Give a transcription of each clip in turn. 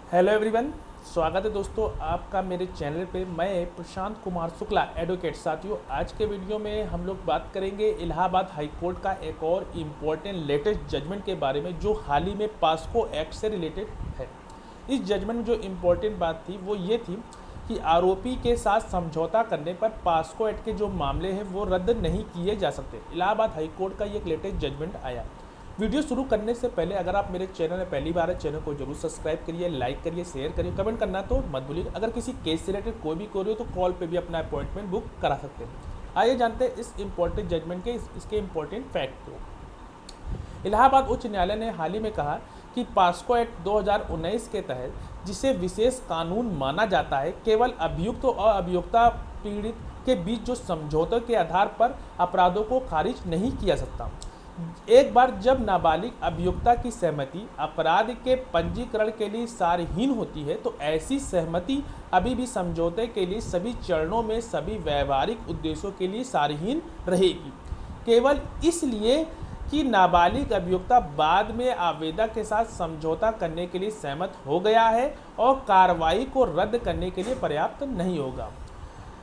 Hello everyone, स्वागत है दोस्तों आपका मेरे चैनल पे। मैं प्रशांत कुमार शुक्ला एडवोकेट। साथियों, आज के वीडियो में हम लोग बात करेंगे इलाहाबाद हाई कोर्ट का एक और इम्पोर्टेंट लेटेस्ट जजमेंट के बारे में जो हाल ही में पास्को एक्ट से रिलेटेड है। इस जजमेंट में जो इम्पोर्टेंट बात थी वो ये थी कि आरोपी के साथ समझौता करने पर पास्को एक्ट के जो मामले हैं वो रद्द नहीं किए जा सकते। इलाहाबाद हाई कोर्ट का ये एक लेटेस्ट जजमेंट आया। वीडियो शुरू करने से पहले अगर आप मेरे चैनल में पहली बार है, चैनल को जरूर सब्सक्राइब करिए, लाइक करिए, शेयर करिए, कमेंट करना तो मत भूलिए। अगर किसी केस से रिलेटेड कोई भी क्वेरी हो तो कॉल पे भी अपना अपॉइंटमेंट बुक करा सकते हैं। आइए जानते हैं इस इम्पोर्टेंट जजमेंट के इसके इम्पोर्टेंट फैक्ट को। इलाहाबाद उच्च न्यायालय ने हाल ही में कहा कि पास्को एक्ट 2019 के तहत जिसे विशेष कानून माना जाता है, केवल अभियुक्त और अभियोक्ता पीड़ित के बीच जो समझौते के आधार पर अपराधों को खारिज नहीं किया सकता। एक बार जब नाबालिग अभियोक्ता की सहमति अपराध के पंजीकरण के लिए सारहीन होती है तो ऐसी सहमति अभी भी समझौते के लिए सभी चरणों में सभी व्यवहारिक उद्देश्यों के लिए सारहीन रहेगी, केवल इसलिए कि नाबालिग अभियोक्ता बाद में आवेदक के साथ समझौता करने के लिए सहमत हो गया है और कार्रवाई को रद्द करने के लिए पर्याप्त नहीं होगा।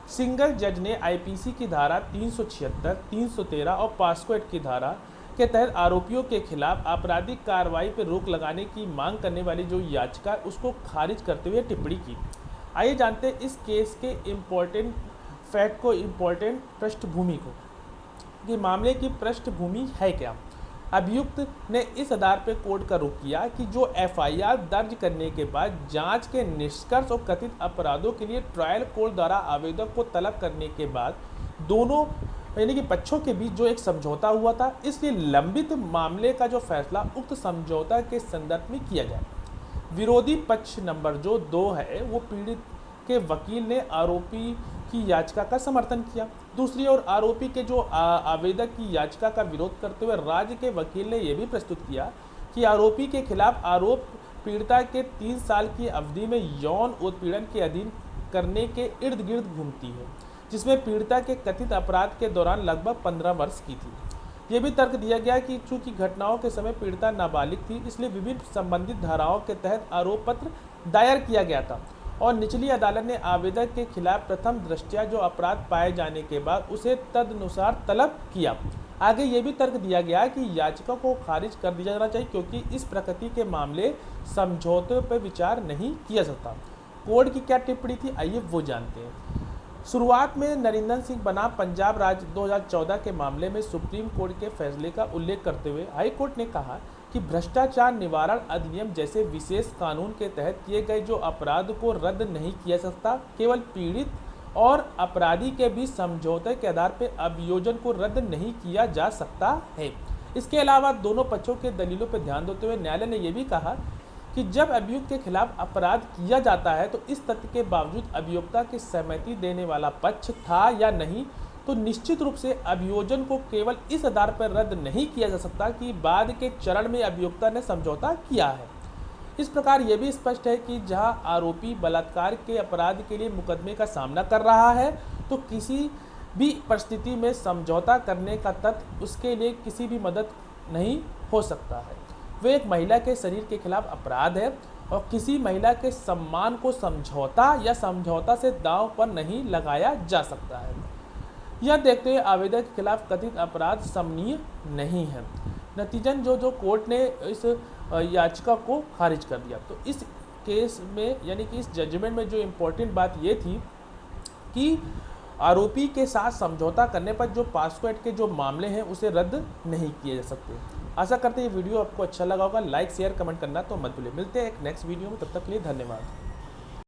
सिंगल जज ने आईपीसी की धारा 376, 313 और पास्को एक्ट की धारा के तहत आरोपियों के खिलाफ आपराधिक कार्रवाई पर रोक लगाने की मांग करने वाली जो याचिका उसको खारिज करते हुए टिप्पणी की। आइए जानते हैं इस केस के इम्पोर्टेंट फैक्ट को, इम्पोर्टेंट पृष्ठभूमि को, कि मामले की पृष्ठभूमि है क्या। अभियुक्त ने इस आधार पर कोर्ट का रुख किया कि जो एफआईआर दर्ज करने के बाद जांच के निष्कर्ष और कथित अपराधों के लिए ट्रायल कोर्ट द्वारा आवेदक को तलब करने के बाद दोनों यानी कि पक्षों के बीच जो एक समझौता हुआ था, इसलिए लंबित मामले का जो फैसला उक्त समझौता के संदर्भ में किया जाए। विरोधी पक्ष नंबर जो 2 है वो पीड़ित के वकील ने आरोपी की याचिका का समर्थन किया। दूसरी ओर आरोपी के जो आवेदक की याचिका का विरोध करते हुए राज्य के वकील ने यह भी प्रस्तुत किया कि आरोपी के खिलाफ आरोप पीड़िता के 3 साल की अवधि में यौन उत्पीड़न के अधीन करने के इर्द गिर्द घूमती है, जिसमें पीड़िता के कथित अपराध के दौरान लगभग 15 वर्ष की थी। यह भी तर्क दिया गया कि चूंकि घटनाओं के समय पीड़िता नाबालिग थी, इसलिए विभिन्न संबंधित धाराओं के तहत आरोप पत्र दायर किया गया था और निचली अदालत ने आवेदक के खिलाफ प्रथम दृष्टया जो अपराध पाए जाने के बाद उसे तदनुसार तलब किया। आगे ये भी तर्क दिया गया कि याचिका को खारिज कर दिया जाना चाहिए क्योंकि इस प्रकृति के मामले समझौते पर विचार नहीं किया सकता। कोर्ट की क्या टिप्पणी थी, आइए वो जानते हैं। शुरुआत में नरिंदर सिंह बनाम पंजाब राज्य 2014 के मामले में सुप्रीम कोर्ट के फैसले का उल्लेख करते हुए हाई कोर्ट ने कहा कि भ्रष्टाचार निवारण अधिनियम जैसे विशेष कानून के तहत किए गए जो अपराध को रद्द नहीं किया सकता, केवल पीड़ित और अपराधी के बीच समझौते के आधार पर अभियोजन को रद्द नहीं किया जा सकता है। इसके अलावा दोनों पक्षों के दलीलों पर ध्यान देते हुए न्यायालय ने यह भी कहा कि जब अभियुक्त के खिलाफ अपराध किया जाता है तो इस तथ्य के बावजूद अभियोक्ता की सहमति देने वाला पक्ष था या नहीं, तो निश्चित रूप से अभियोजन को केवल इस आधार पर रद्द नहीं किया जा सकता कि बाद के चरण में अभियोक्ता ने समझौता किया है। इस प्रकार यह भी स्पष्ट है कि जहां आरोपी बलात्कार के अपराध के लिए मुकदमे का सामना कर रहा है तो किसी भी परिस्थिति में समझौता करने का तथ्य उसके लिए किसी भी मदद नहीं हो सकता है। वे एक महिला के शरीर के खिलाफ अपराध है और किसी महिला के सम्मान को समझौता या समझौता से दांव पर नहीं लगाया जा सकता है। यह देखते हुए आवेदक के खिलाफ कथित अपराध समनीय नहीं है। नतीजन जो कोर्ट ने इस याचिका को खारिज कर दिया। तो इस केस में यानी कि इस जजमेंट में जो इम्पोर्टेंट बात ये थी कि आरोपी के साथ समझौता करने पर जो पास्को एक्ट के जो मामले हैं उसे रद्द नहीं किए जा सकते। आशा करते हैं ये वीडियो आपको अच्छा लगा होगा। लाइक शेयर कमेंट करना तो मत भूलिए। मिलते हैं एक नेक्स्ट वीडियो में, तब तक के लिए धन्यवाद।